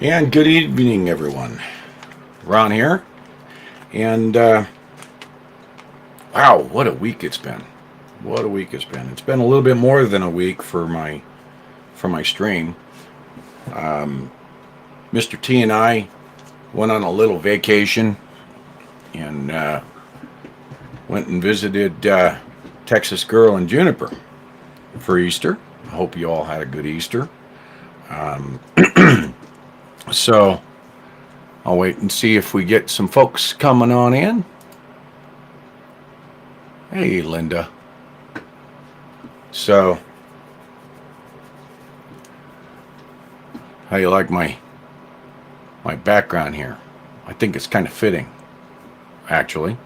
And good evening, everyone. Ron here. And wow, what a week it's been. What a week it's been. It's been a little bit more than a week for my stream. Mr. T and I went on a little vacation and went and visited Texas Girl and Juniper for Easter. I hope you all had a good Easter. So I'll wait and see if we get some folks coming on in. Hey, Linda. So, how you like my background here? I think it's kind of fitting, actually.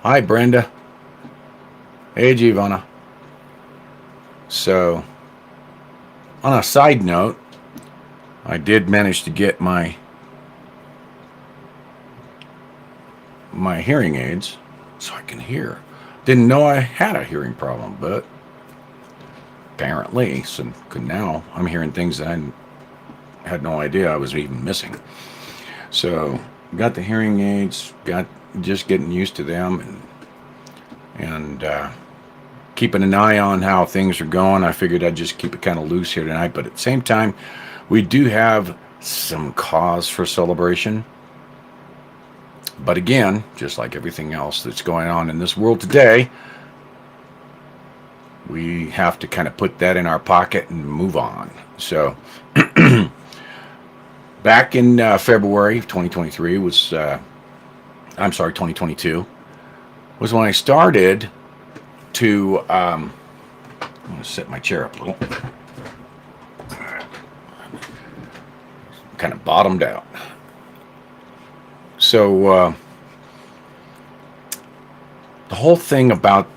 Hi, Brenda. Hey, Giovanna. So, on a side note, I did manage to get my hearing aids so I can hear. Didn't know I had a hearing problem, but apparently, so now I'm hearing things that I had no idea I was even missing. So got the hearing aids, got just getting used to them, and keeping an eye on how things are going. I figured I'd just keep it kind of loose here tonight, but at the same time, we do have some cause for celebration. But again, just like everything else that's going on in this world today, we have to kind of put that in our pocket and move on. So, back in February of 2023 was, 2022, was when I started to, I'm going to set my chair up a little. Kind of bottomed out. So the whole thing about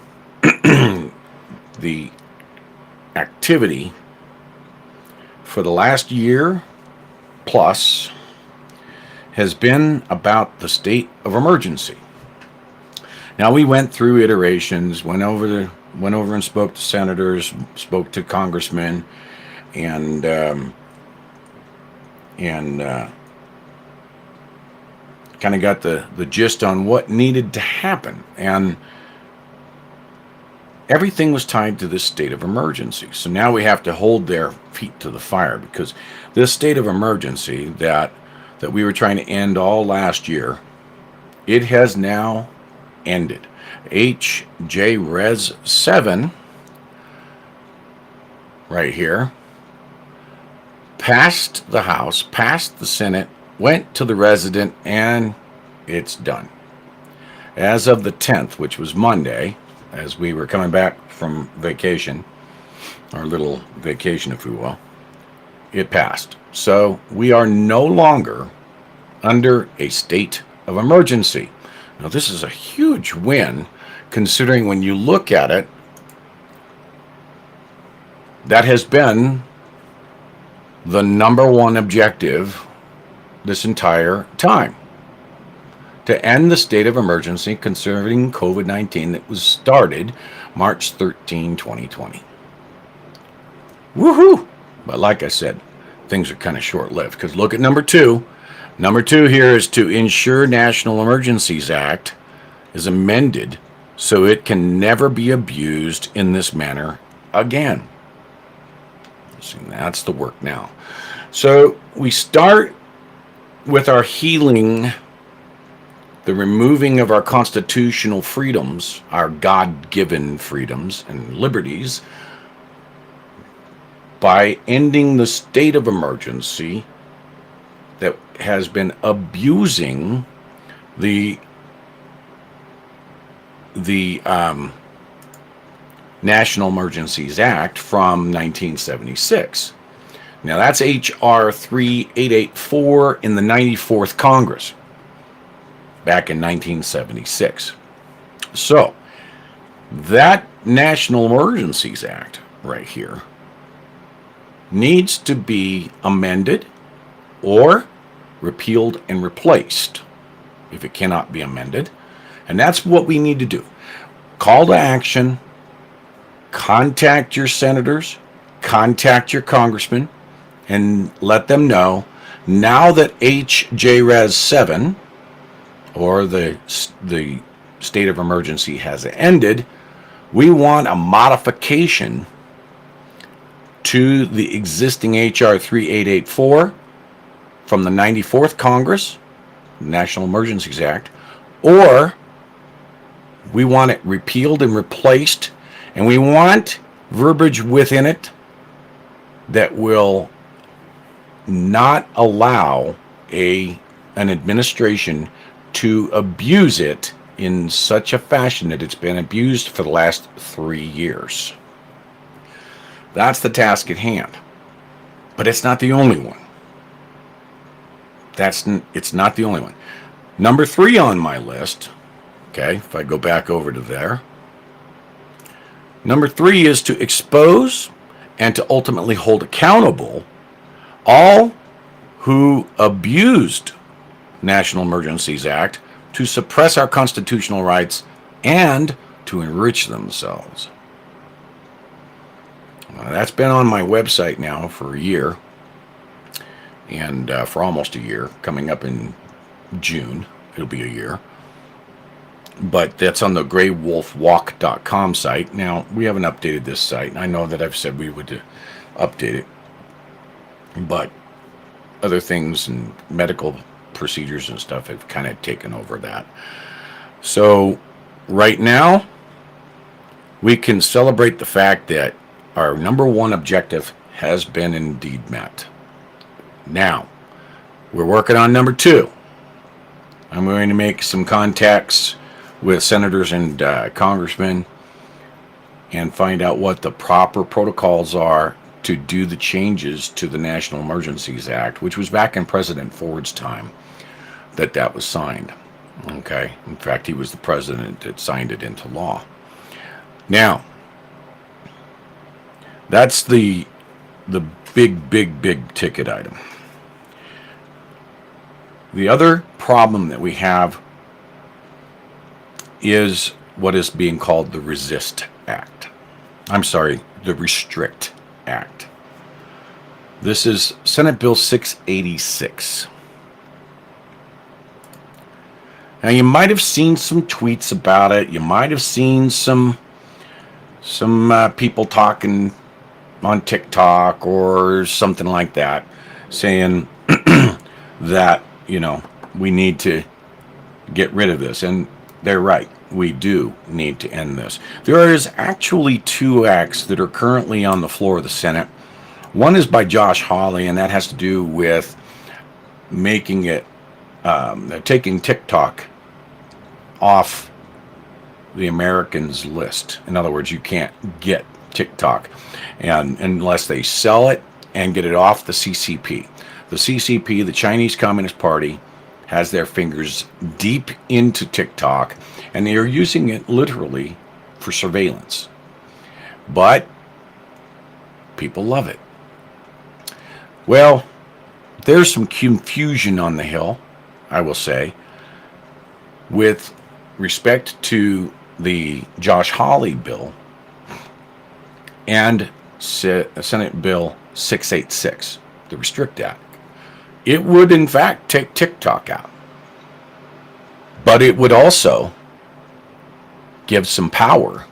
the activity for the last year plus has been about the state of emergency. Now, we went through iterations, went over and spoke to senators, spoke to congressmen, and kind of got the gist on what needed to happen. And everything was tied to this state of emergency. So now we have to hold their feet to the fire, because this state of emergency that we were trying to end all last year, it has now ended. H.J. Res 7, right here, passed the House, passed the Senate, went to the resident, and it's done. As of the 10th, which was Monday, as we were coming back from vacation, our little vacation, if you will, it passed. So we are no longer under a state of emergency. Now, this is a huge win, considering when you look at it, that has been the number one objective this entire time, to end the state of emergency concerning COVID-19 that was started March 13, 2020. Woohoo! But like I said, things are kind of short-lived, because look at number two. Number two here is to ensure National Emergencies Act is amended so it can never be abused in this manner again. See, that's the work now. So we start with our healing, the removing of our constitutional freedoms, our God-given freedoms and liberties, by ending the state of emergency that has been abusing the National Emergencies Act from 1976. Now, that's H.R. 3884 in the 94th Congress, back in 1976. So, that National Emergencies Act right here needs to be amended or repealed and replaced if it cannot be amended. And that's what we need to do. Call to action, contact your senators, contact your congressmen, and let them know now that HJRES 7, or the state of emergency, has ended, we want a modification to the existing HR 3884 from the 94th Congress, National Emergencies Act, or we want it repealed and replaced, and we want verbiage within it that will not allow an administration to abuse it in such a fashion that it's been abused for the last 3 years. That's the task at hand. But it's not the only one. It's not the only one. Number 3 on my list, okay, if I go back over to there, number 3 is to expose and to ultimately hold accountable all who abused National Emergencies Act to suppress our constitutional rights and to enrich themselves. That's been on my website now for a year, and for almost a year. Coming up in June, it'll be a year. But that's on the greywolfwalk.com site. Now, we haven't updated this site, and I know that I've said we would update it, but other things and medical procedures and stuff have kind of taken over that. So right now, we can celebrate the fact that our number 1 objective has been indeed met. Now, we're working on number 2. I'm going to make some contacts with senators and congressmen and find out what the proper protocols are to do the changes to the National Emergencies Act, which was back in President Ford's time that was signed. Okay. In fact, he was the president that signed it into law. Now, that's the big ticket item. The other problem that we have is what is being called the Resist Act. I'm sorry, the Restrict Act. This is Senate Bill 686. Now, you might have seen some tweets about it. You might have seen some people talking on TikTok or something like that, saying that, we need to get rid of this. And they're right. We do need to end this. There is actually 2 acts that are currently on the floor of the Senate. One is by Josh Hawley, and that has to do with making it, taking TikTok off the Americans list. In other words, you can't get TikTok and unless they sell it and get it off the CCP. The CCP, the Chinese Communist Party, has their fingers deep into TikTok, and they are using it literally for surveillance. But people love it. Well, there's some confusion on the Hill, I will say, with respect to the Josh Hawley bill and Senate Bill 686, the Restrict Act. It would, in fact, take TikTok out. But it would also give some power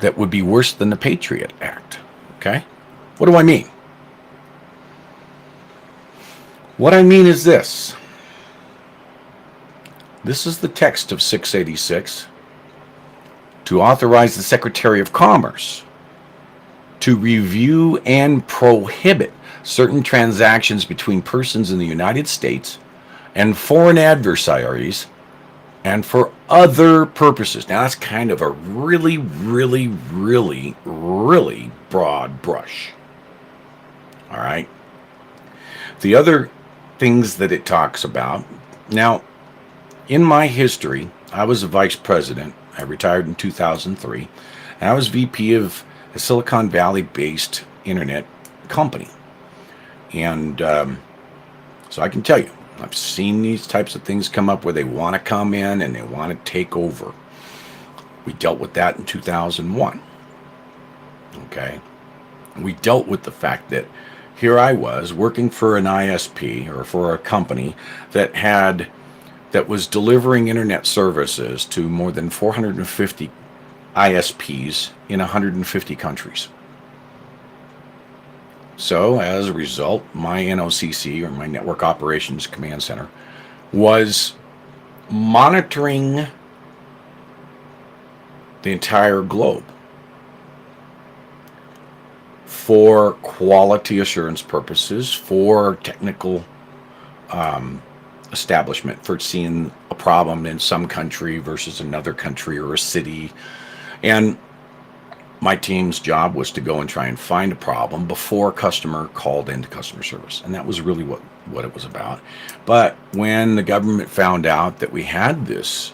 that would be worse than the Patriot Act. Okay? What do I mean? What I mean is this. This is the text of 686. To authorize the Secretary of Commerce to review and prohibit certain transactions between persons in the United States and foreign adversaries and for other purposes. Now, that's kind of a really broad brush. All right? The other things that it talks about. Now, in my history, I was a vice president. I retired in 2003. And I was VP of a Silicon Valley-based internet company. And so I can tell you, I've seen these types of things come up where they want to come in and they want to take over. We dealt with that in 2001. Okay? We dealt with the fact that here I was working for an ISP, or for a company that was delivering internet services to more than 450 ISPs in 150 countries. So as a result, my NOCC, or my Network Operations Command Center, was monitoring the entire globe for quality assurance purposes, for technical establishment, for seeing a problem in some country versus another country or a city. And my team's job was to go and try and find a problem before a customer called into customer service. And that was really what it was about. But when the government found out that we had this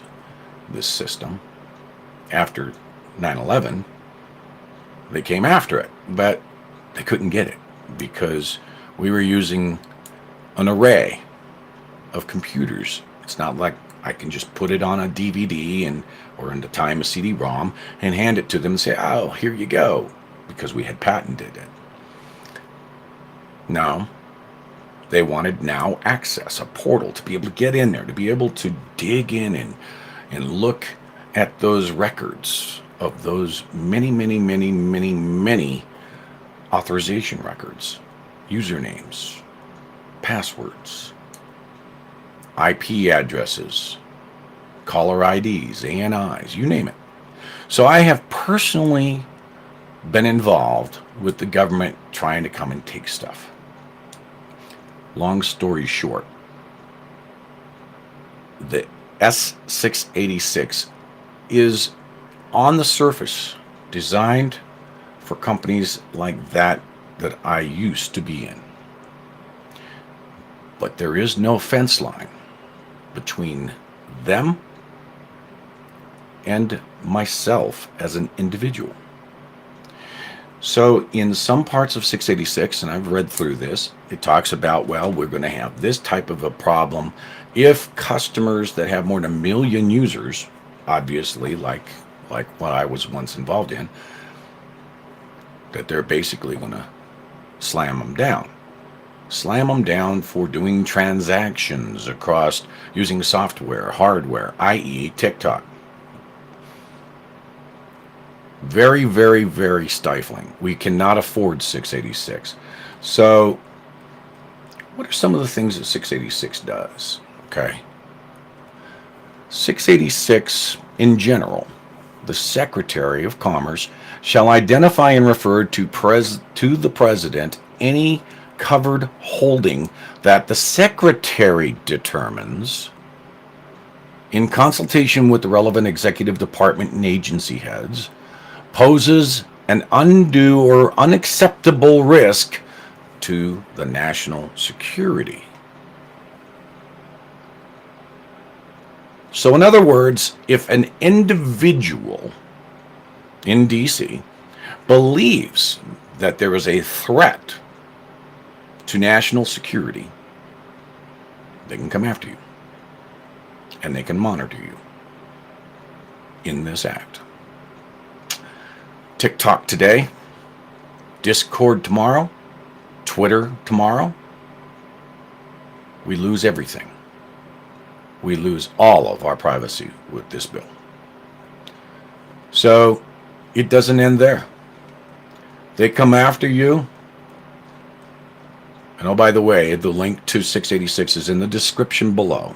system after 9/11, they came after it. But they couldn't get it because we were using an array of computers. It's not like I can just put it on a DVD or in the time a CD-ROM and hand it to them and say, "Oh, here you go," because we had patented it. No, they wanted now access, a portal to be able to get in there, to be able to dig in and look at those records of those many, many, many, many, many authorization records, usernames, passwords, IP addresses, caller IDs, ANIs, you name it. So I have personally been involved with the government trying to come and take stuff. Long story short, the S686 is on the surface designed for companies like that I used to be in. But there is no fence line between them and myself as an individual. So in some parts of 686, and I've read through this, it talks about, well, we're going to have this type of a problem if customers that have more than 1 million users, obviously like what I was once involved in, that they're basically going to slam them down. Slam them down for doing transactions across using software, hardware, i.e. TikTok. Very, very, very stifling. We cannot afford 686. So what are some of the things that 686 does? Okay. 686 in general, the Secretary of Commerce shall identify and refer to the President any covered holding that the Secretary determines in consultation with the relevant executive department and agency heads poses an undue or unacceptable risk to the national security. So in other words, if an individual in DC believes that there is a threat to national security, they can come after you and they can monitor you in this act. TikTok today, Discord tomorrow, Twitter tomorrow. We lose everything. We lose all of our privacy with this bill. So it doesn't end there. They come after you. And oh, by the way, the link to 686 is in the description below.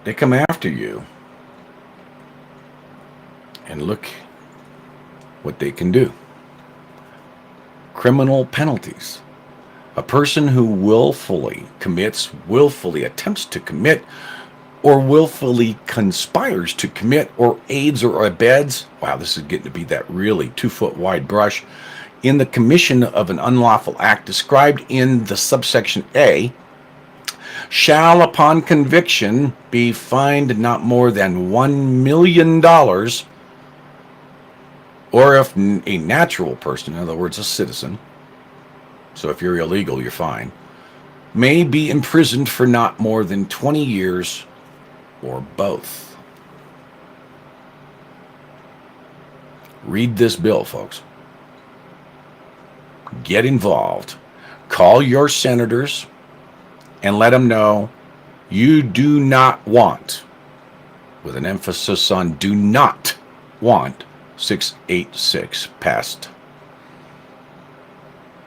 They come after you. And look what they can do. Criminal penalties. A person who willfully attempts to commit, or willfully conspires to commit, or aids or abets, wow, this is getting to be that really 2-foot wide brush, in the commission of an unlawful act described in the subsection A, shall upon conviction be fined not more than $1 million, or if a natural person, in other words, a citizen, so if you're illegal, you're fine, may be imprisoned for not more than 20 years or both. Read this bill, folks. Get involved. Call your senators and let them know you do not want, with an emphasis on do not want, 686 passed.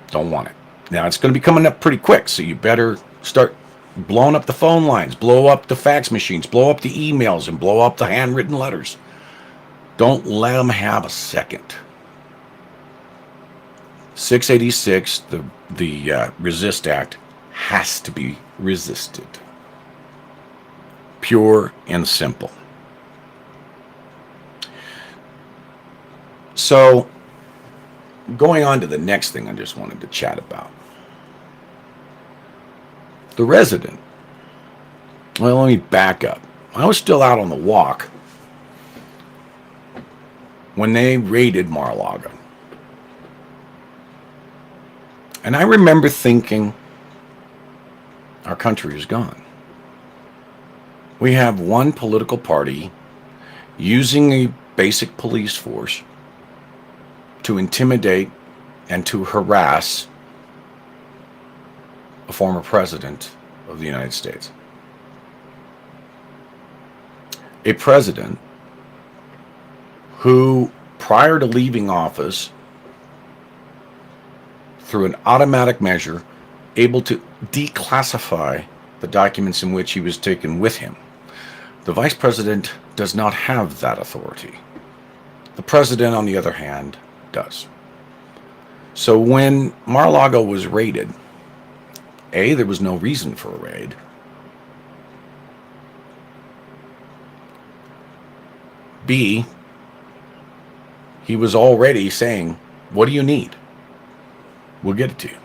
Don't want it. Now, it's going to be coming up pretty quick, so you better start blowing up the phone lines, blow up the fax machines, blow up the emails, and blow up the handwritten letters. Don't let them have a second. 686, the Resist Act, has to be resisted. Pure and simple. So, going on to the next thing I just wanted to chat about. The resident. Well, let me back up. I was still out on the walk when they raided Mar-a-Lago. And I remember thinking, our country is gone. We have one political party using a basic police force to intimidate and to harass a former president of the United States. A president who, prior to leaving office, through an automatic measure, able to declassify the documents in which he was taken with him. The vice president does not have that authority. The president, on the other hand, does. So when Mar-a-Lago was raided, A, there was no reason for a raid. B, he was already saying, what do you need? We'll get it to you.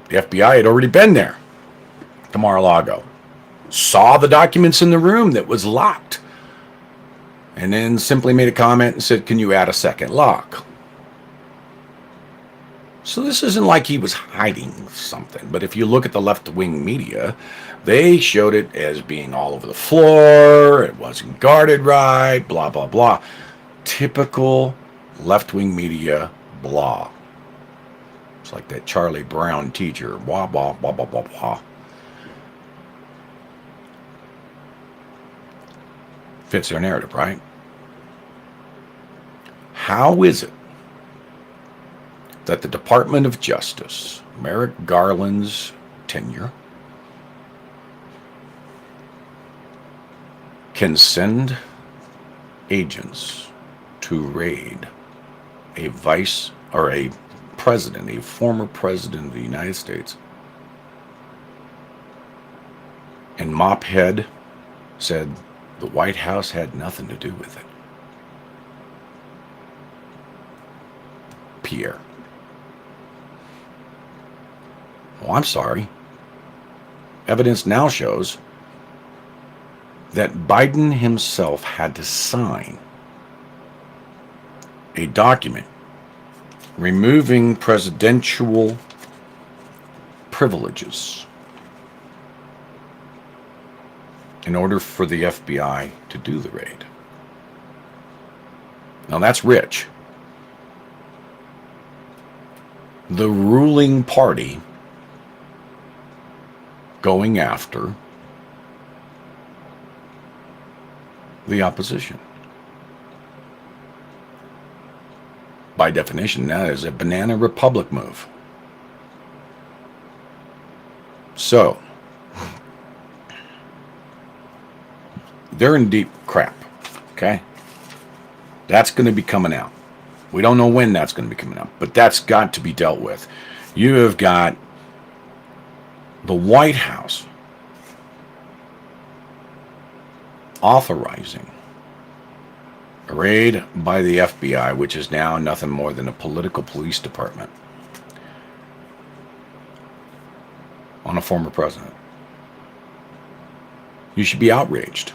The FBI had already been there to Mar-a-Lago, saw the documents in the room that was locked, and then simply made a comment and said, can you add a second lock? So this isn't like he was hiding something, but if you look at the left-wing media, they showed it as being all over the floor, it wasn't guarded right, blah, blah, blah. Typical left-wing media blah. It's like that Charlie Brown teacher, blah, blah, blah, blah, blah, blah. Fits their narrative, right? How is it that the Department of Justice, Merrick Garland's tenure, can send agents to raid a vice or a president, a former president of the United States, and Mophead said the White House had nothing to do with it? Pierre. Well, I'm sorry. Evidence now shows that Biden himself had to sign a document removing presidential privileges in order for the FBI to do the raid. Now that's rich. The ruling party going after the opposition. By definition, that is a banana republic move. So, they're in deep crap, okay? That's going to be coming out. We don't know when that's going to be coming out, but that's got to be dealt with. You have got the White House authorizing a raid by the FBI, which is now nothing more than a political police department, on a former president. You should be outraged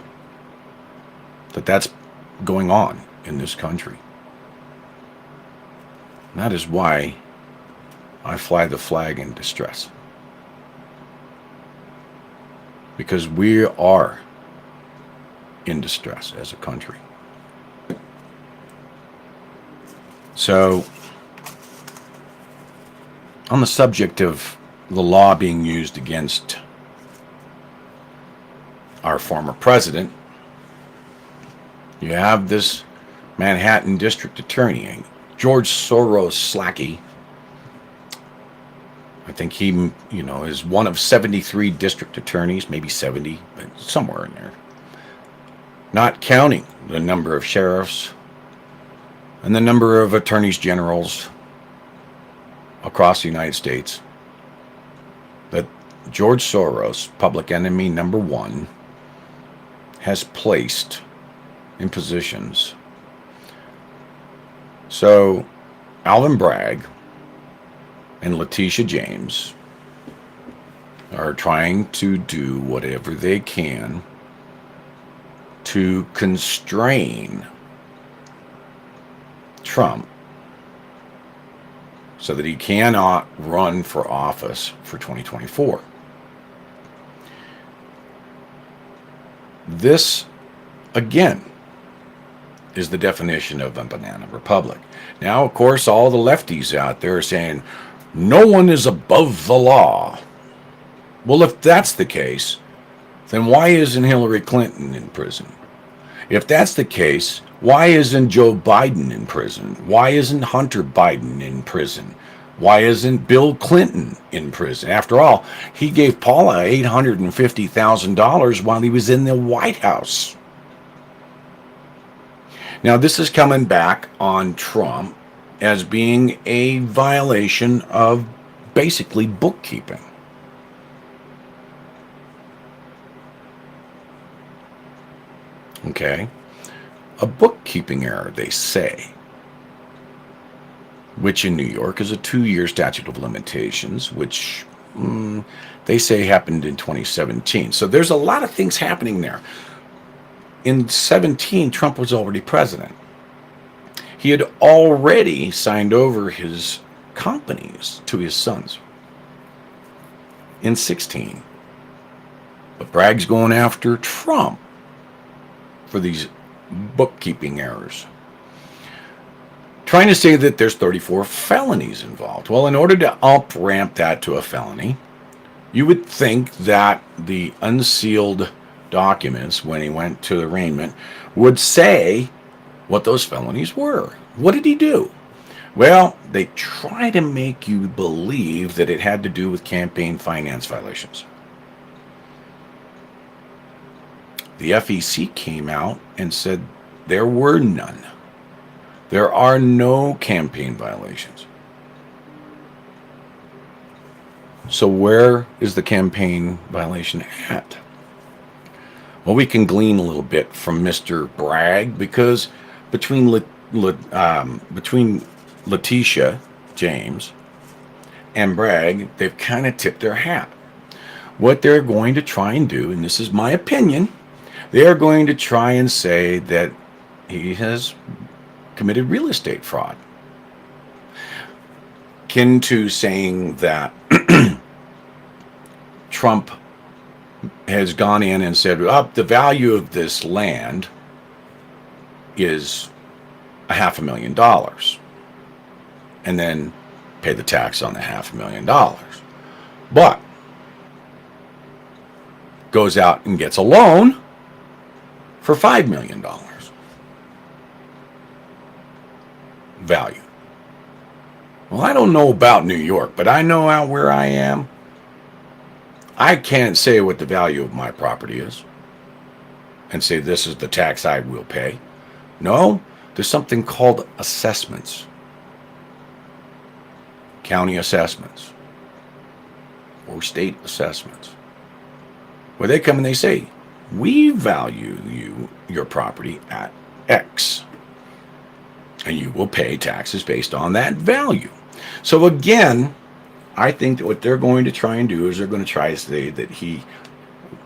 that that's going on in this country. And that is why I fly the flag in distress. Because we are in distress as a country. So, On the subject of the law being used against our former president, you have this Manhattan district attorney, George Soros Slacky. I think he, is one of 73 district attorneys, maybe 70, but somewhere in there. Not counting the number of sheriffs and the number of attorneys generals across the United States. That George Soros, public enemy number one, has placed in positions. So Alvin Bragg and Letitia James are trying to do whatever they can to constrain Trump so that he cannot run for office for 2024. This, again, is the definition of a banana republic. Now, of course, all the lefties out there are saying, no one is above the law. Well, if that's the case, then why isn't Hillary Clinton in prison? If that's the case, why isn't Joe Biden in prison? Why isn't Hunter Biden in prison? Why isn't Bill Clinton in prison? After all, he gave Paula $850,000 while he was in the White House. Now, this is coming back on Trump as being a violation of basically bookkeeping. Okay? A bookkeeping error, they say, which in New York is a 2-year statute of limitations, which they say happened in 2017. So there's a lot of things happening there. In 17, Trump was already president. He had already signed over his companies to his sons in 16. But Bragg's going after Trump for these bookkeeping errors, trying to say that there's 34 felonies involved. Well, in order to up-ramp that to a felony, you would think that the unsealed documents, when he went to arraignment, would say what those felonies were. What did he do? Well, they try to make you believe that it had to do with campaign finance violations. The FEC came out and said there were none. There are no campaign violations. So where is the campaign violation at? Well, we can glean a little bit from Mr. Bragg, because between Letitia James and Bragg, they've kind of tipped their hat. What they're going to try and do, and this is my opinion, they are going to try and say that he has committed real estate fraud, akin to saying that Trump has gone in and said, the value of this land is $500,000, and then pay the tax on the $500,000. But goes out and gets a loan for $5 million value. Well, I don't know about New York, but I know out where I am, I can't say what the value of my property is and say this is the tax I will pay. No, there's something called assessments, county assessments, or state assessments, where they come and they say, we value your property at X, and you will pay taxes based on that value. So again, I think that what they're going to try and do is they're going to try to say that he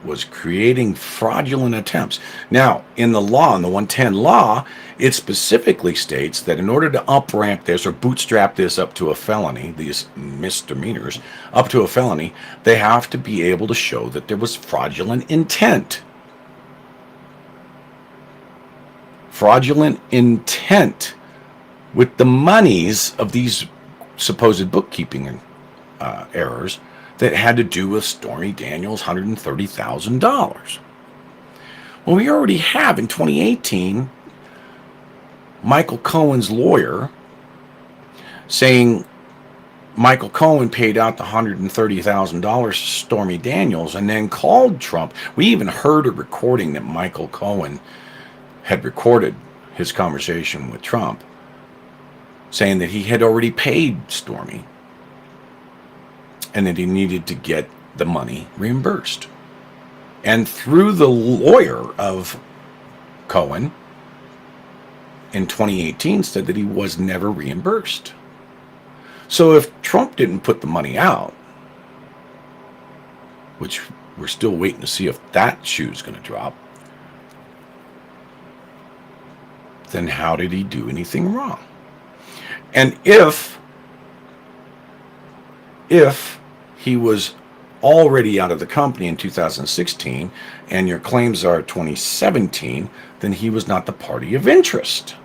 was creating fraudulent attempts. Now, in the law, in the 110 law, it specifically states that in order to up-ramp this or bootstrap this up to a felony, these misdemeanors up to a felony, they have to be able to show that there was fraudulent intent. Fraudulent intent with the monies of these supposed bookkeeping errors that had to do with Stormy Daniels' $130,000. Well, we already have in 2018 Michael Cohen's lawyer saying Michael Cohen paid out the $130,000 to Stormy Daniels and then called Trump. We even heard a recording that Michael Cohen had recorded his conversation with Trump, saying that he had already paid Stormy and that he needed to get the money reimbursed. And through the lawyer of Cohen in 2018 said that he was never reimbursed. So if Trump didn't put the money out, which we're still waiting to see if that shoe's going to drop, then how did he do anything wrong? And if he was already out of the company in 2016 and your claims are 2017, then he was not the party of interest.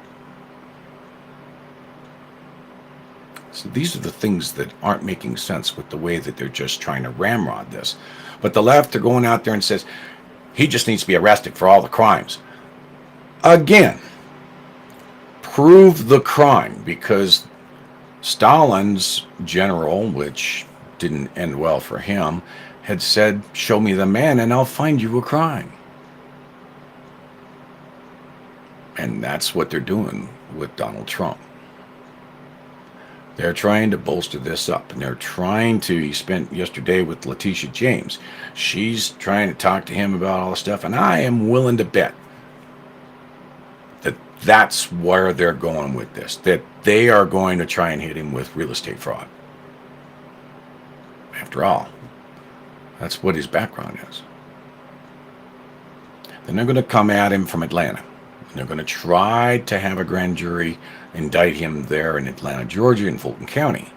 So these are the things that aren't making sense with the way that they're just trying to ramrod this. But the left are going out there and says, he just needs to be arrested for all the crimes. Again, prove the crime, because Stalin's general, which didn't end well for him, had said, show me the man and I'll find you a crime. And that's what they're doing with Donald Trump. They're trying to bolster this up, and they're trying to, he spent yesterday with Letitia James. She's trying to talk to him about all this stuff, and I am willing to bet that that's where they're going with this, that they are going to try and hit him with real estate fraud. After all, that's what his background is. Then they're going to come at him from Atlanta. They're going to try to have a grand jury indict him there in Atlanta, Georgia, in Fulton County.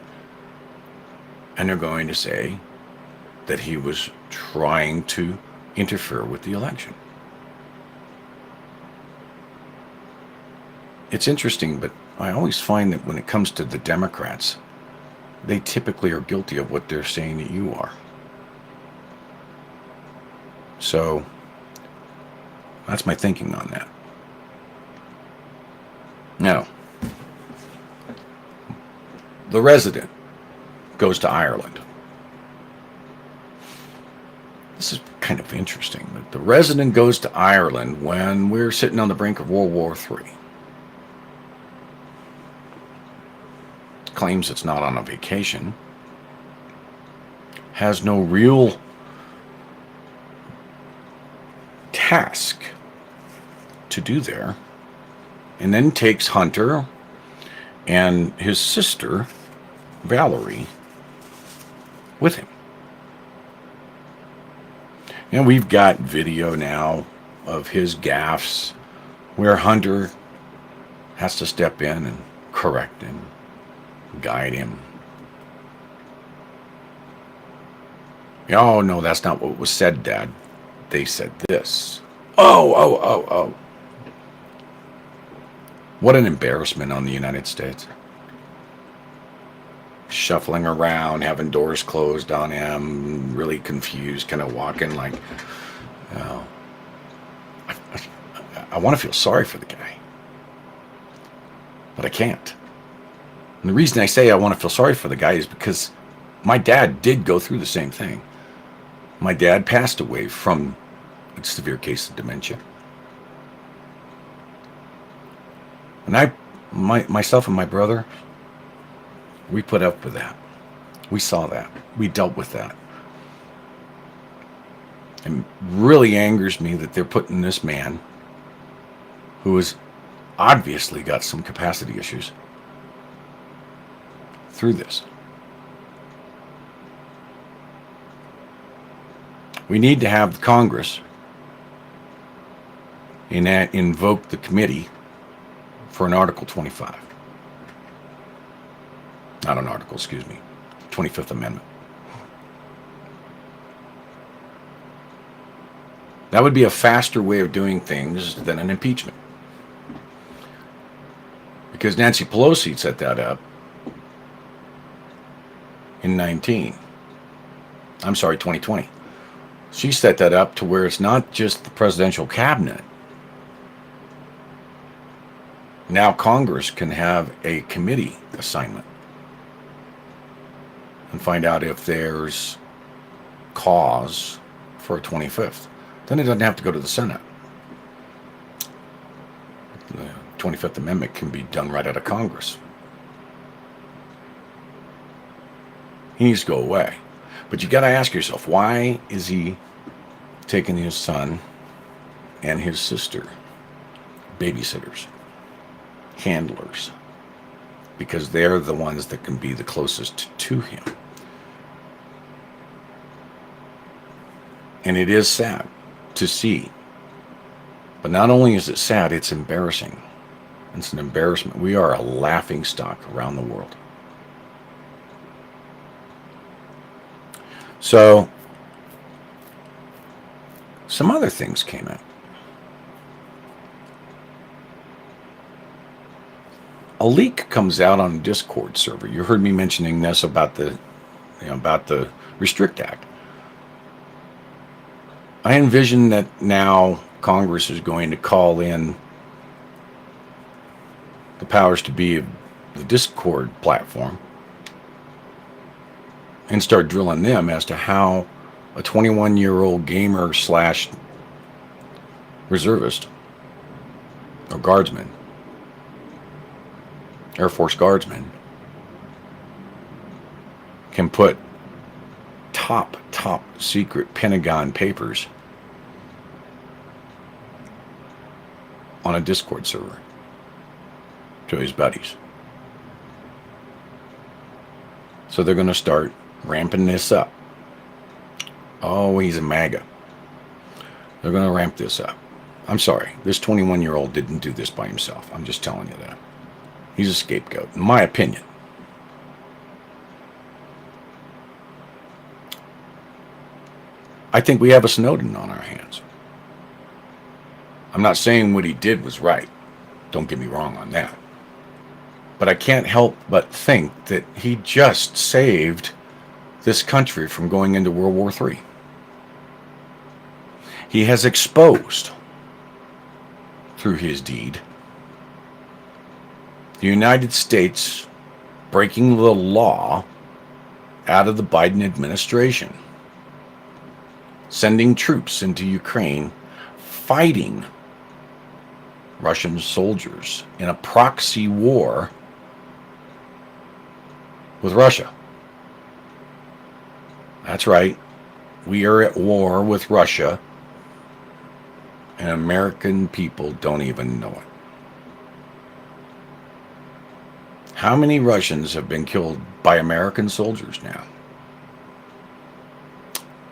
And they're going to say that he was trying to interfere with the election. It's interesting, but I always find that when it comes to the Democrats, they typically are guilty of what they're saying that you are. So that's my thinking on that. Now, the resident goes to Ireland. This is kind of interesting, but the resident goes to Ireland when we're sitting on the brink of World War III. Claims it's not on a vacation. Has no real task to do there. And then takes Hunter and his sister, Valerie, with him. And we've got video now of his gaffes where Hunter has to step in and correct him, guide him. Oh, no, that's not what was said, Dad. They said this. Oh. What an embarrassment on the United States. Shuffling around, having doors closed on him, really confused, kind of walking like, oh. I want to feel sorry for the guy. But I can't. And the reason I say I want to feel sorry for the guy is because my dad did go through the same thing. My dad passed away from a severe case of dementia. And myself and my brother, we put up with that. We saw that. We dealt with that. It really angers me that they're putting this man, who has obviously got some capacity issues, through this. We need to have Congress invoke the committee for an Article 25. Not an article, 25th Amendment. That would be a faster way of doing things than an impeachment. Because Nancy Pelosi set that up in in 2020. She set that up to where it's not just the presidential cabinet. Now Congress can have a committee assignment and find out if there's cause for a 25th. Then it doesn't have to go to the Senate. The 25th Amendment can be done right out of Congress. He needs to go away. But you got to ask yourself, why is he taking his son and his sister, babysitters, handlers? Because they're the ones that can be the closest to him. And it is sad to see. But not only is it sad, it's embarrassing. It's an embarrassment. We are a laughing stock around the world. So, some other things came out. A leak comes out on a Discord server. You heard me mentioning this about the Restrict Act. I envision that now Congress is going to call in the powers to be of the Discord platform and start drilling them as to how a 21-year-old gamer slash reservist or guardsman, Air Force guardsman, can put top secret Pentagon papers on a Discord server to his buddies. So they're going to start ramping this up. Oh, he's a MAGA. They're going to ramp this up. I'm sorry, this 21-year-old didn't do this by himself. I'm just telling you that. He's a scapegoat, in my opinion. I think we have a Snowden on our hands. I'm not saying what he did was right. Don't get me wrong on that. But I can't help but think that he just saved this country from going into World War III. He has exposed, through his deed, the United States breaking the law out of the Biden administration, sending troops into Ukraine, fighting Russian soldiers in a proxy war with Russia. That's right. We are at war with Russia, and American people don't even know it. How many Russians have been killed by American soldiers now?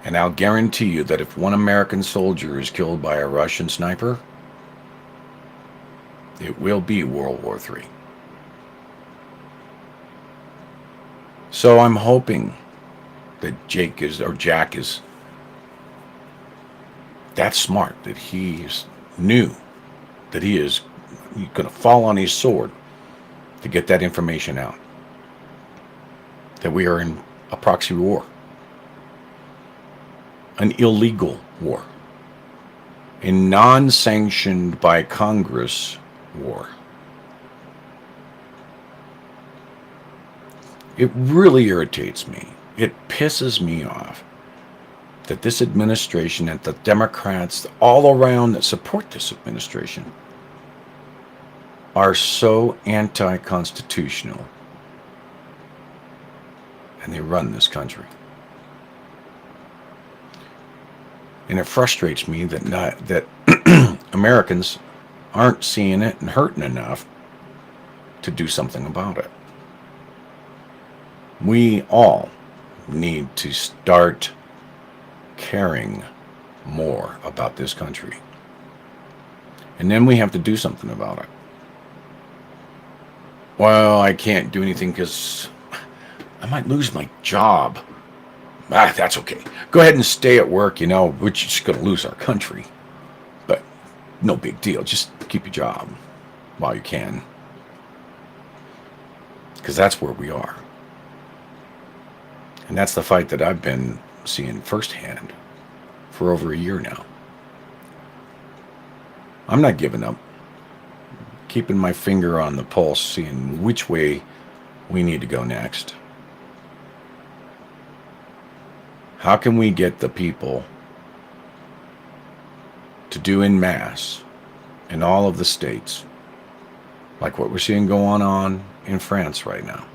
And I'll guarantee you that if one American soldier is killed by a Russian sniper, it will be World War III. So I'm hoping that Jack is that smart, that he knew that he is going to fall on his sword to get that information out. That we are in a proxy war. An illegal war. A non-sanctioned by Congress war. It really irritates me. It pisses me off that this administration and the Democrats all around that support this administration are so anti-constitutional, and they run this country. And it frustrates me that Americans aren't seeing it and hurting enough to do something about it. We all need to start caring more about this country. And then we have to do something about it. Well, I can't do anything because I might lose my job. That's okay. Go ahead and stay at work, we're just going to lose our country. But no big deal. Just keep your job while you can. Because that's where we are. And that's the fight that I've been seeing firsthand for over a year now. I'm not giving up, keeping my finger on the pulse, seeing which way we need to go next. How can we get the people to do en masse in all of the states, like what we're seeing going on in France right now,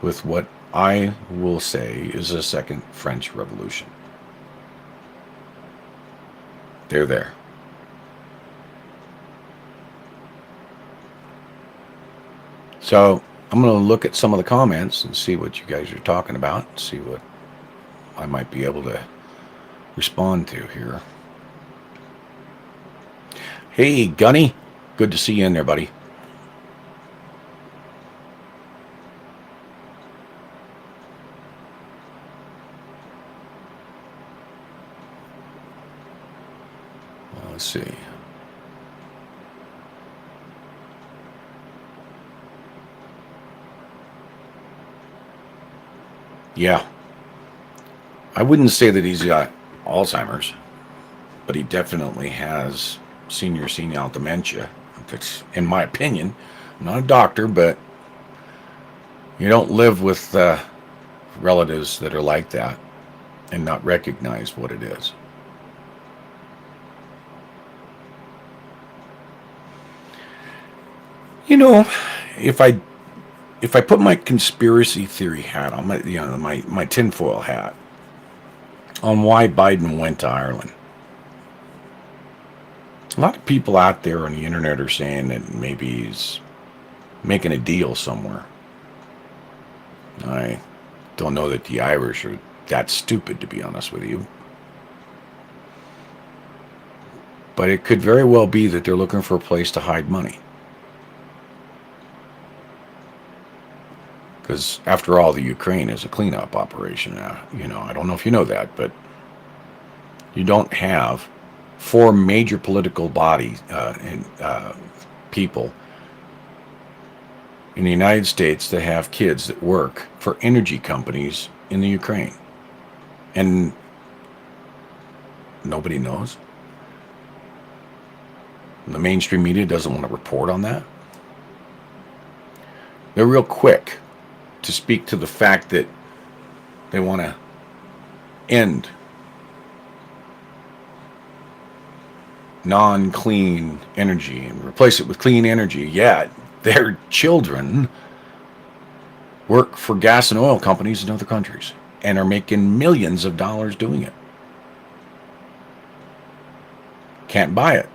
with what I will say is a second French Revolution? They're there. So I'm going to look at some of the comments and see what you guys are talking about, see what I might be able to respond to here. Hey, Gunny. Good to see you in there, buddy. Let's see. Yeah. I wouldn't say that he's got Alzheimer's, but he definitely has senior senile dementia. That's, in my opinion, I'm not a doctor, but you don't live with relatives that are like that and not recognize what it is. You know, if I put my conspiracy theory hat on, my tinfoil hat on why Biden went to Ireland, a lot of people out there on the internet are saying that maybe he's making a deal somewhere. I don't know that the Irish are that stupid, to be honest with you. But it could very well be that they're looking for a place to hide money. Because after all, the Ukraine is a cleanup operation. I don't know if you know that, but you don't have four major political bodies and people in the United States that have kids that work for energy companies in the Ukraine. And nobody knows. The mainstream media doesn't want to report on that. They're real quick to speak to the fact that they want to end non-clean energy and replace it with clean energy, yet their children work for gas and oil companies in other countries and are making millions of dollars doing it. Can't buy it.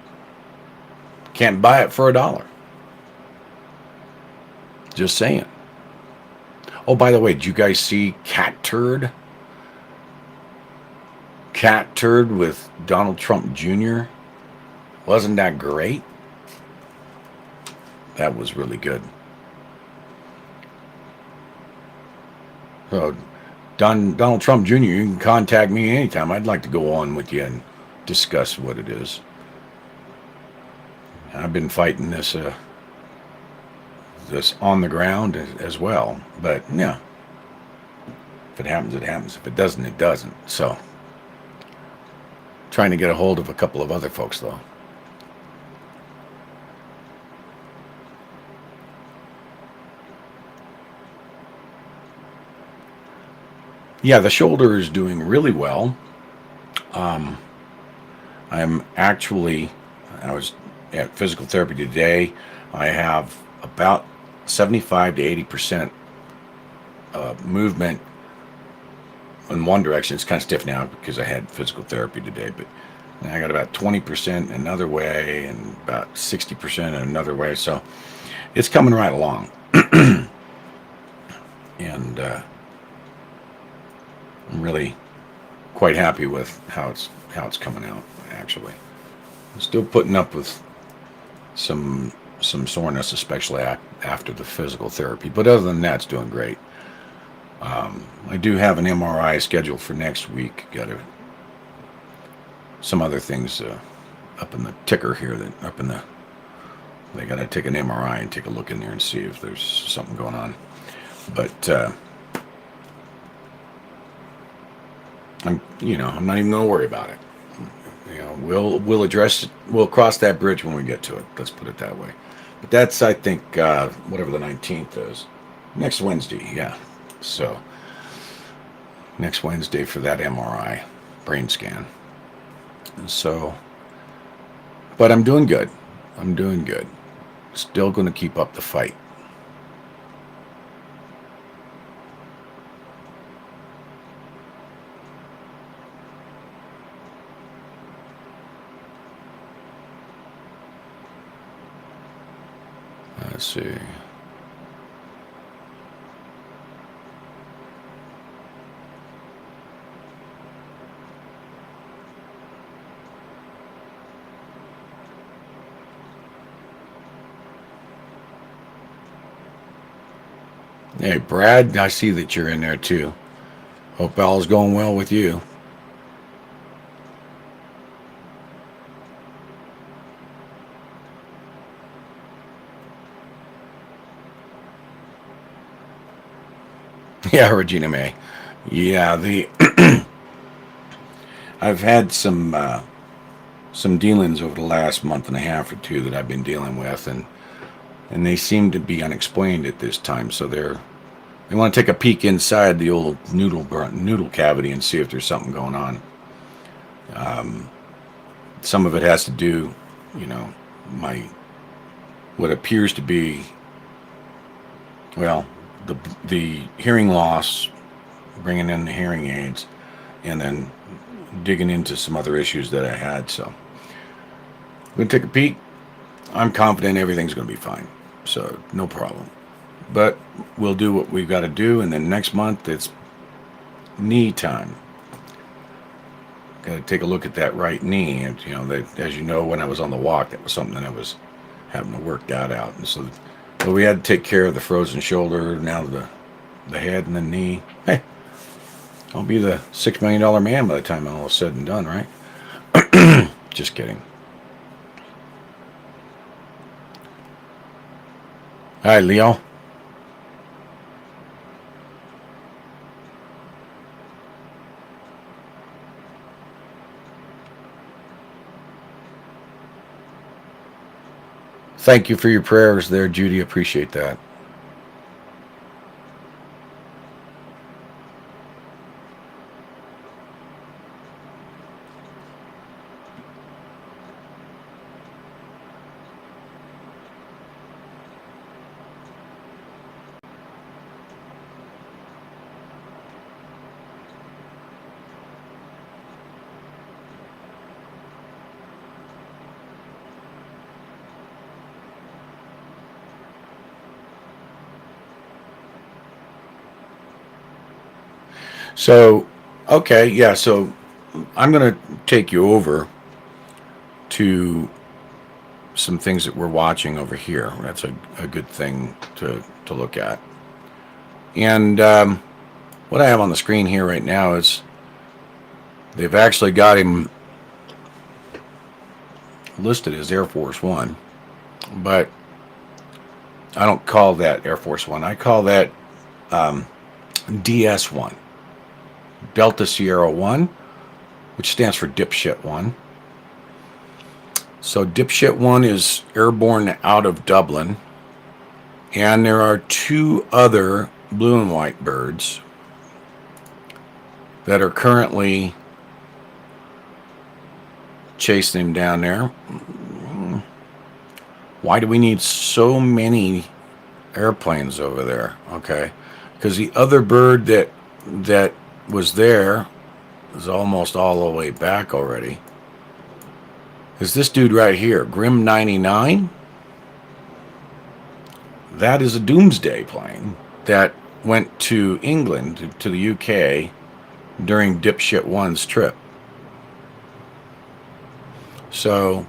Can't buy it for $1. Just saying. Oh, by the way, did you guys see Cat Turd? Cat Turd with Donald Trump Jr.? Wasn't that great? That was really good. So, Donald Trump Jr., you can contact me anytime. I'd like to go on with you and discuss what it is. I've been fighting this on the ground as well. But, yeah, if it happens, it happens. If it doesn't, it doesn't. So, trying to get a hold of a couple of other folks, though. Yeah, the shoulder is doing really well. I was at physical therapy today. I have about 75 to 80% movement in one direction. It's kind of stiff now because I had physical therapy today, but I got about 20% another way and about 60% another way. So it's coming right along. And I'm really quite happy with how it's coming out, actually. I'm still putting up with some soreness, especially after the physical therapy. But other than that, it's doing great. I do have an MRI scheduled for next week. Got some other things up in the ticker here they got to take an MRI and take a look in there and see if there's something going on. But I'm not even going to worry about it. We'll address it. We'll cross that bridge when we get to it. Let's put it that way. But that's, I think, whatever the 19th is, next Wednesday. Yeah. So next Wednesday for that MRI brain scan. So, but I'm doing good. I'm doing good. Still going to keep up the fight. Let's see. Hey, Brad, I see that you're in there too. Hope all's going well with you. Yeah, Regina May. Yeah, the I've had some dealings over the last month and a half or two that I've been dealing with, and they seem to be unexplained at this time. So they want to take a peek inside the old noodle cavity and see if there's something going on. Some of it has to do, my what appears to be, well, the hearing loss, bringing in the hearing aids, and then digging into some other issues that I had. So we're gonna take a peek. I'm confident everything's gonna be fine, so no problem. But we'll do what we've got to do, and then next month it's knee time. Got to take a look at that right knee, and as you know, when I was on the walk, that was something that I was having to work that out, and so we had to take care of the frozen shoulder, now the head and the knee. Hey, I'll be the $6 million man by the time all is said and done, right? Just kidding. Hi, Leo. Thank you for your prayers there, Judy. Appreciate that. So, okay, yeah, so I'm going to take you over to some things that we're watching over here. That's a good thing to look at. And what I have on the screen here right now is they've actually got him listed as Air Force One, but I don't call that Air Force One. I call that DS1, Delta Sierra 1, which stands for Dipshit 1. So Dipshit 1 is airborne out of Dublin, and there are two other blue and white birds that are currently chasing him down there. Why do we need so many airplanes over there? Okay, because the other bird that was there is almost all the way back already. Is this dude right here, Grim 99? That is a doomsday plane that went to England, to the UK, during Dipshit 1's trip. So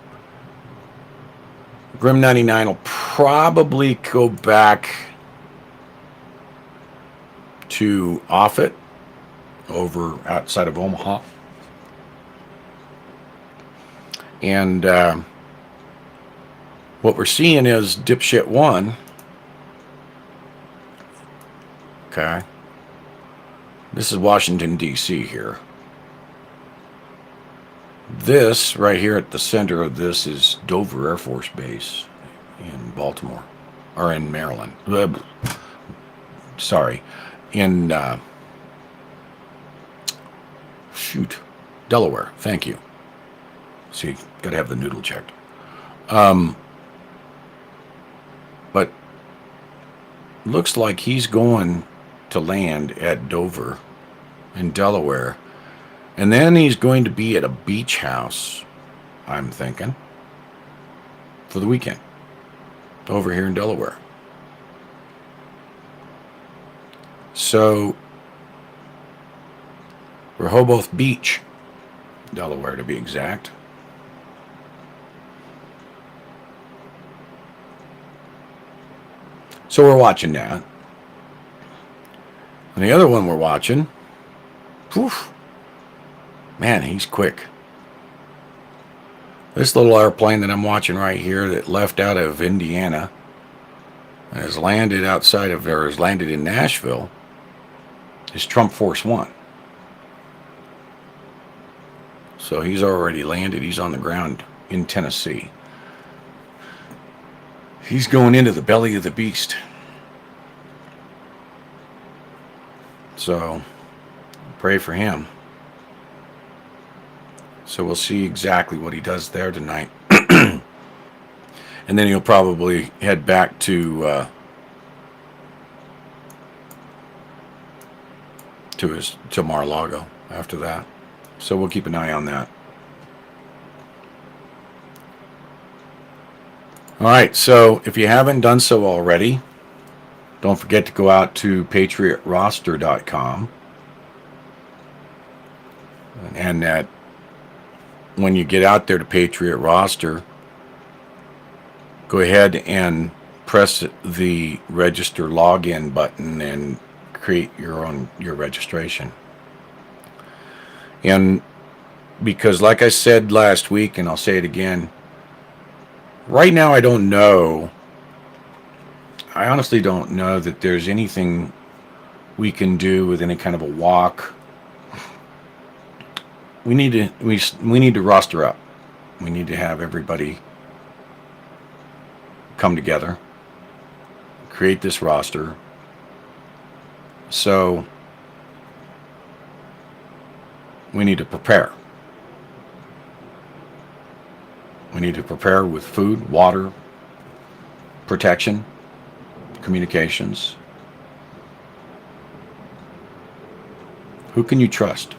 Grim 99 will probably go back to Offutt over outside of Omaha. And what we're seeing is Dipshit 1. Okay. This is Washington, D.C. here. This right here at the center of this is Dover Air Force Base in Baltimore, or in Maryland. Sorry, in shoot, Delaware. Thank you. See, got to have the noodle checked. But looks like he's going to land at Dover in Delaware. And then he's going to be at a beach house, I'm thinking, for the weekend over here in Delaware. So, Rehoboth Beach, Delaware to be exact. So we're watching that. And the other one we're watching, poof, man, he's quick. This little airplane that I'm watching right here that left out of Indiana and has landed outside of, or has landed in Nashville, is Trump Force One. So he's already landed. He's on the ground in Tennessee. He's going into the belly of the beast. So pray for him. So we'll see exactly what he does there tonight. And then he'll probably head back to Mar-a-Lago after that. So we'll keep an eye on that. All right, so if you haven't done so already, don't forget to go out to patriotroster.com. And that when you get out there to Patriot Roster, go ahead and press the register login button and create your registration. And because like I said last week, and I'll say it again, right now I don't know. I honestly don't know that there's anything we can do with any kind of a walk. We need to roster up. We need to have everybody come together, create this roster. So we need to prepare. We need to prepare with food, water, protection, communications. Who can you trust?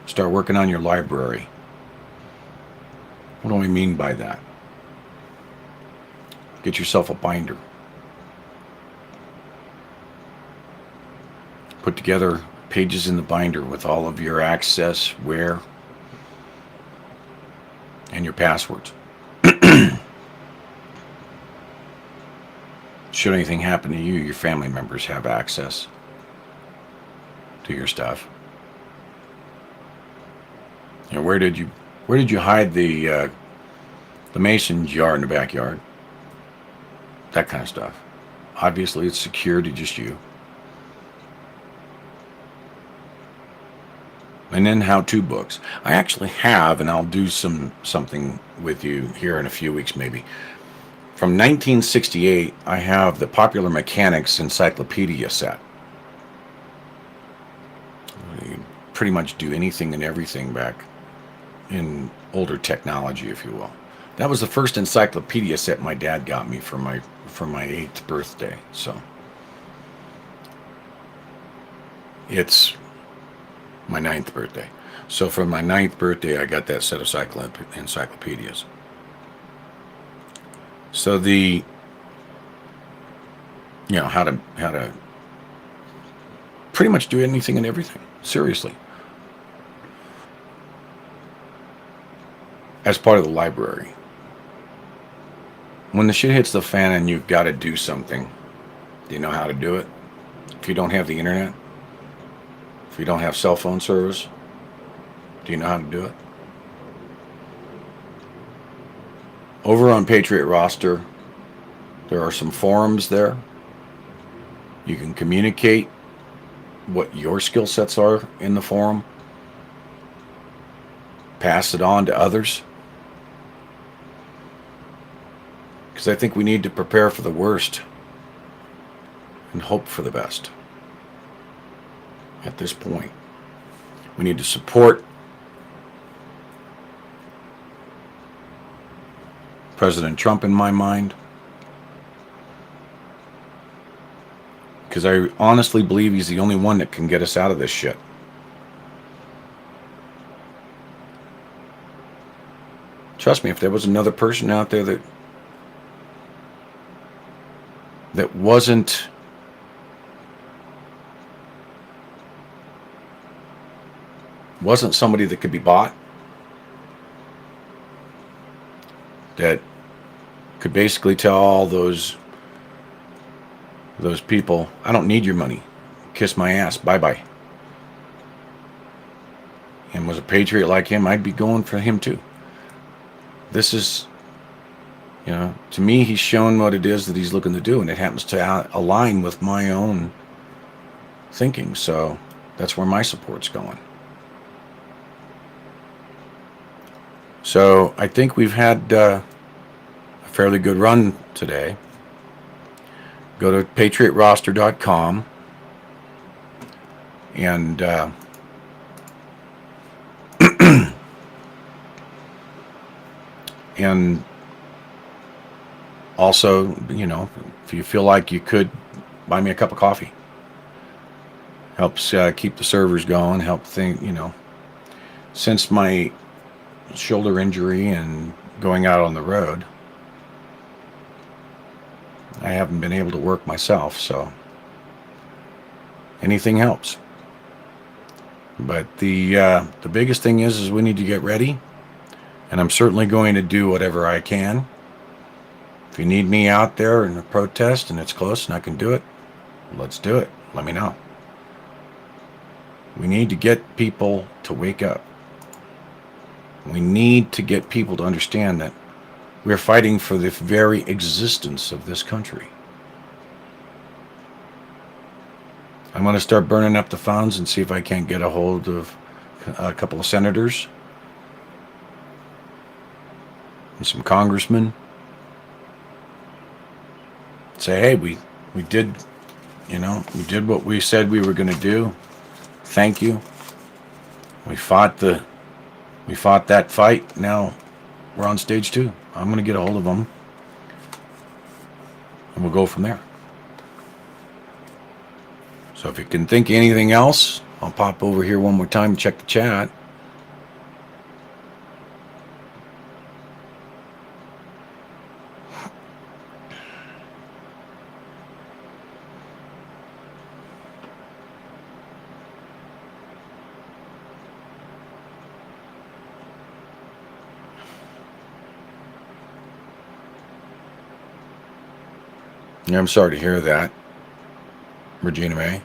Start working on your library. What do I mean by that? Get yourself a binder. Put together pages in the binder with all of your access, where, and your passwords. Should anything happen to you, your family members have access to your stuff. You know, where did you hide the mason jar in the backyard? That kind of stuff. Obviously, it's secure to just you. And then how-to books. I actually have, and I'll do something with you here in a few weeks maybe. From 1968, I have the Popular Mechanics Encyclopedia set. You pretty much do anything and everything back in older technology, if you will. That was the first encyclopedia set my dad got me for my 8th birthday. So it's my 9th birthday. So for my 9th birthday, I got that set of encyclopedias. So how to pretty much do anything and everything. Seriously. As part of the library. When the shit hits the fan and you've got to do something, do you know how to do it? If you don't have the internet, if you don't have cell phone service, do you know how to do it? Over on Patriot Roster, there are some forums there. You can communicate what your skill sets are in the forum, pass it on to others. Because I think we need to prepare for the worst and hope for the best at this point. We need to support President Trump, in my mind, because I honestly believe he's the only one that can get us out of this shit. Trust me, if there was another person out there that wasn't somebody that could be bought, that could basically tell all those people, I don't need your money, kiss my ass, bye-bye, and was a patriot like him, I'd be going for him too. This is, to me, he's shown what it is that he's looking to do, and it happens to align with my own thinking, so that's where my support's going. So I think we've had a fairly good run today. Go to patriotroster.com and and also, if you feel like you could, buy me a cup of coffee. Helps keep the servers going, since my shoulder injury and going out on the road, I haven't been able to work myself, so anything helps. But the biggest thing is we need to get ready, and I'm certainly going to do whatever I can. If you need me out there in a protest and it's close and I can do it, let's do it. Let me know. We need to get people to wake up. We need to get people to understand that we're fighting for the very existence of this country. I'm going to start burning up the phones and see if I can't get a hold of a couple of senators and some congressmen. Say, hey, we did, we did what we said we were going to do. Thank you. We fought that fight. Now we're on stage 2. I'm going to get a hold of them, and we'll go from there. So if you can think of anything else, I'll pop over here one more time and check the chat. Yeah, I'm sorry to hear that, Regina May.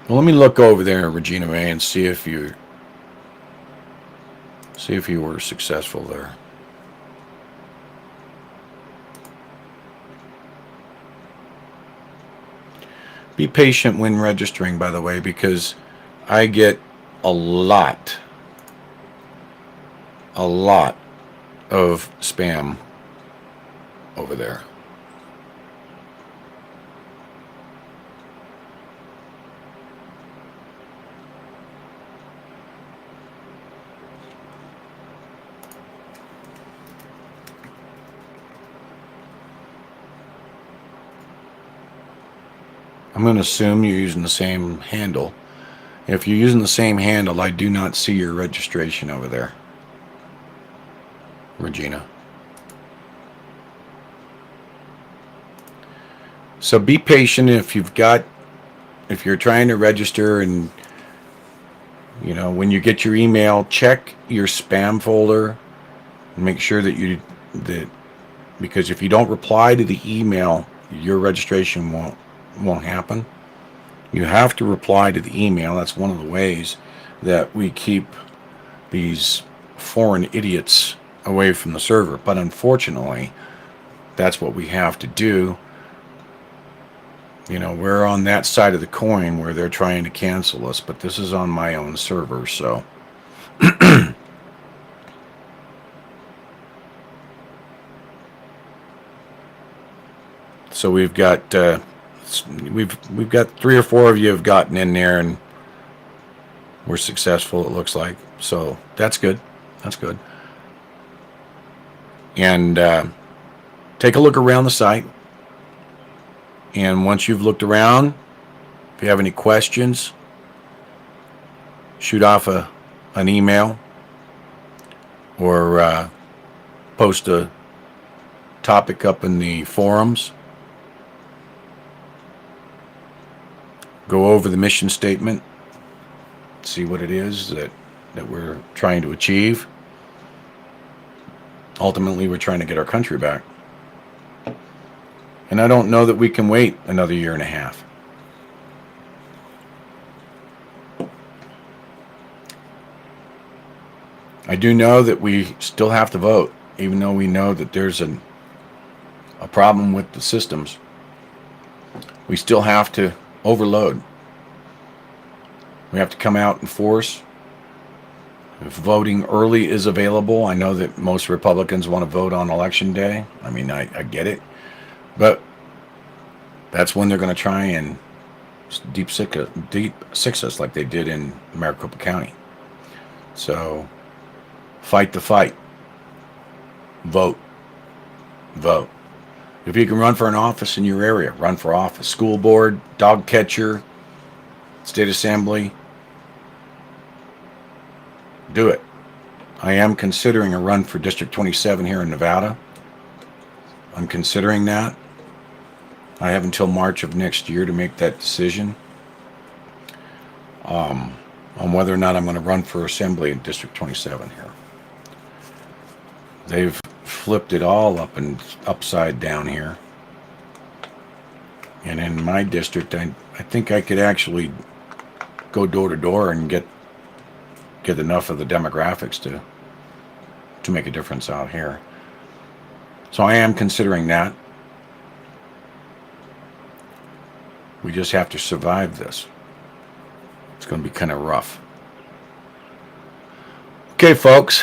Well, let me look over there, Regina May, and see if you were successful there. Be patient when registering, by the way, because I get a lot of spam over there. I'm going to assume you're using the same handle. If you're using the same handle, I do not see your registration over there, Regina. So be patient if you're trying to register, and when you get your email, check your spam folder and make sure that because if you don't reply to the email, your registration won't happen. You have to reply to the email. That's one of the ways that we keep these foreign idiots away from the server. But unfortunately, that's what we have to do. We're on that side of the coin where they're trying to cancel us, but this is on my own server, so. So we've got we've got 3 or 4 of you have gotten in there, and we're successful, it looks like. So that's good. That's good. And take a look around the site. And once you've looked around, if you have any questions, shoot off an email or post a topic up in the forums. Go over the mission statement, see what it is that we're trying to achieve. Ultimately, we're trying to get our country back. And I don't know that we can wait another year and a half. I do know that we still have to vote, even though we know that there's a problem with the systems. We still have to overload. We have to come out in force. If voting early is available, I know that most Republicans want to vote on election day. I mean, I get it. But that's when they're going to try and deep six us like they did in Maricopa County. So fight the fight. Vote. Vote. If you can run for an office in your area, run for office. School board, dog catcher, state assembly. Do it. I am considering a run for District 27 here in Nevada. I'm considering that. I have until March of next year to make that decision on whether or not I'm going to run for assembly in District 27 here. They've flipped it all up and upside down here. And in my district, I think I could actually go door to door and get enough of the demographics to make a difference out here. So I am considering that. We just have to survive this. It's going to be kind of rough. Okay, folks.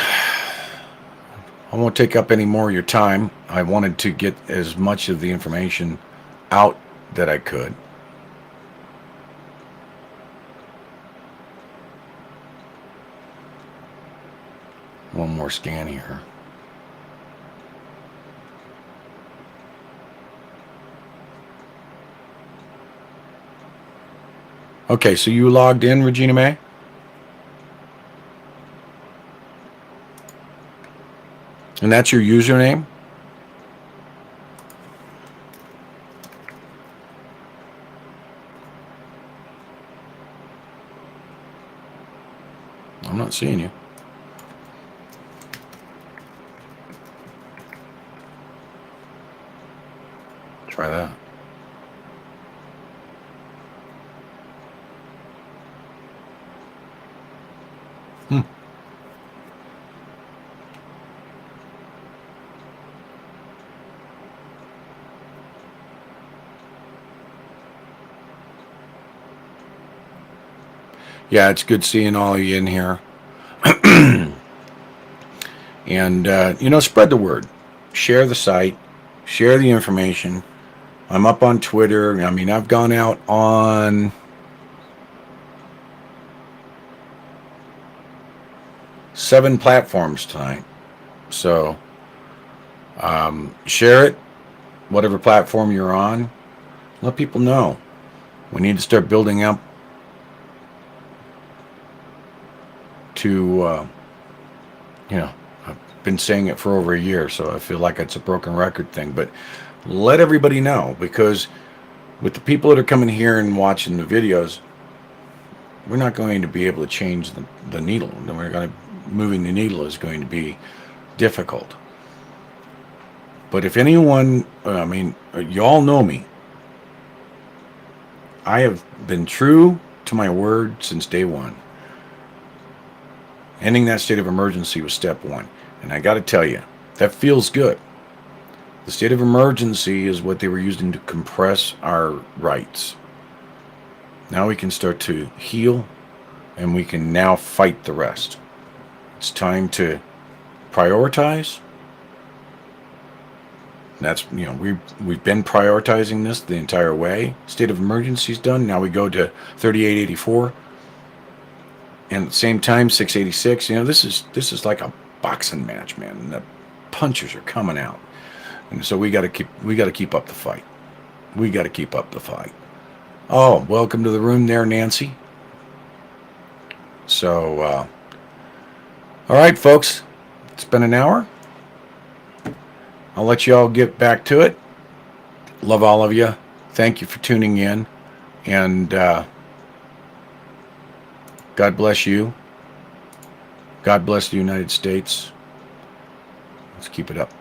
I won't take up any more of your time. I wanted to get as much of the information out that I could. One more scan here. Okay, so you logged in, Regina May? And that's your username? I'm not seeing you. Try that. Yeah, it's good seeing all of you in here. And, spread the word. Share the site. Share the information. I'm up on Twitter. I mean, I've gone out on 7 platforms tonight. So, share it. Whatever platform you're on. Let people know. We need to start building up to, I've been saying it for over a year, so I feel like it's a broken record thing, but let everybody know, because with the people that are coming here and watching the videos, we're not going to be able to change the needle. Moving the needle is going to be difficult. But if anyone, you all know me. I have been true to my word since day one. Ending that state of emergency was step 1. And I got to tell you, that feels good. The state of emergency is what they were using to compress our rights. Now we can start to heal, and we can now fight the rest. It's time to prioritize. That's, we've been prioritizing this the entire way. State of emergency is done. Now we go to 3884, and at the same time 686. This is like a boxing match, man. And the punches are coming out, and so we got to keep up the fight. We got to keep up the fight. Oh, welcome to the room there, Nancy. So, all right, folks, it's been an hour. I'll let you all get back to it. Love all of you. Thank you for tuning in. And God bless you. God bless the United States. Let's keep it up.